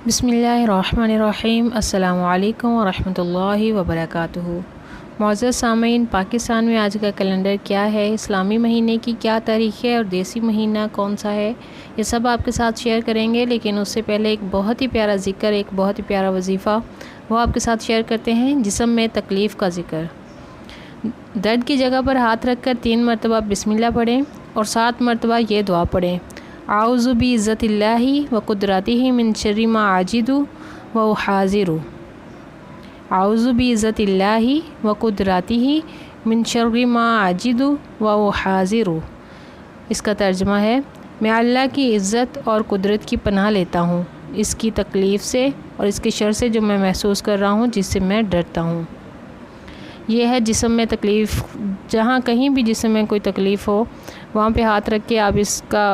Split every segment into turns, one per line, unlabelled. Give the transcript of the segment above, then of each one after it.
بسم اللہ الرحمن الرحیم۔ السلام علیکم ورحمۃ اللہ وبرکاتہ۔ معزز سامعین، پاکستان میں آج کا کیلنڈر کیا ہے، اسلامی مہینے کی کیا تاریخ ہے اور دیسی مہینہ کون سا ہے، یہ سب آپ کے ساتھ شیئر کریں گے۔ لیکن اس سے پہلے ایک بہت ہی پیارا ذکر، ایک بہت ہی پیارا وظیفہ وہ آپ کے ساتھ شیئر کرتے ہیں۔ جسم میں تکلیف کا ذکر۔ درد کی جگہ پر ہاتھ رکھ کر 3 مرتبہ بسم اللہ پڑھیں اور 7 مرتبہ یہ دعا پڑھیں: اعوذ بعزت اللہ و قدرتہ من شر ما اجد و احاذر۔ اعوذ بعزت اللہ و قدرتہ من شر ما اجد و احاذر۔ اس کا ترجمہ ہے: میں اللہ کی عزت اور قدرت کی پناہ لیتا ہوں اس کی تکلیف سے اور اس کے شر سے جو میں محسوس کر رہا ہوں، جس سے میں ڈرتا ہوں۔ یہ ہے جسم میں تکلیف۔ جہاں کہیں بھی جسم میں کوئی تکلیف ہو، وہاں پہ ہاتھ رکھ کے آپ اس کا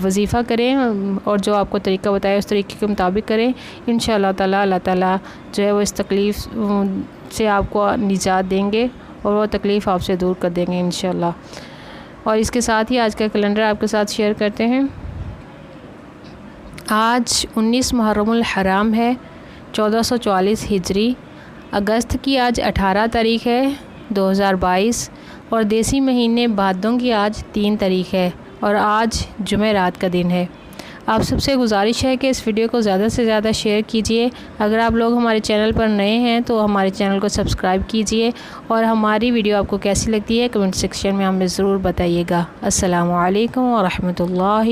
وظیفہ کریں اور جو آپ کو طریقہ بتایا اس طریقے کے مطابق کریں۔ انشاءاللہ تعالیٰ اللہ تعالیٰ جو ہے وہ اس تکلیف سے آپ کو نجات دیں گے اور وہ تکلیف آپ سے دور کر دیں گے انشاءاللہ۔ اور اس کے ساتھ ہی آج کا کیلنڈر آپ کے ساتھ شیئر کرتے ہیں۔ آج 19 محرم الحرام ہے، 1444 ہجری۔ اگست کی آج 18 تاریخ ہے 2022 اور دیسی مہینے بھادوں کی آج 3 تاریخ ہے اور آج جمعرات کا دن ہے۔ آپ سب سے گزارش ہے کہ اس ویڈیو کو زیادہ سے زیادہ شیئر کیجئے۔ اگر آپ لوگ ہمارے چینل پر نئے ہیں تو ہمارے چینل کو سبسکرائب کیجئے اور ہماری ویڈیو آپ کو کیسی لگتی ہے کمنٹ سیکشن میں ہمیں ضرور بتائیے گا۔ السلام علیکم ورحمۃ اللہ۔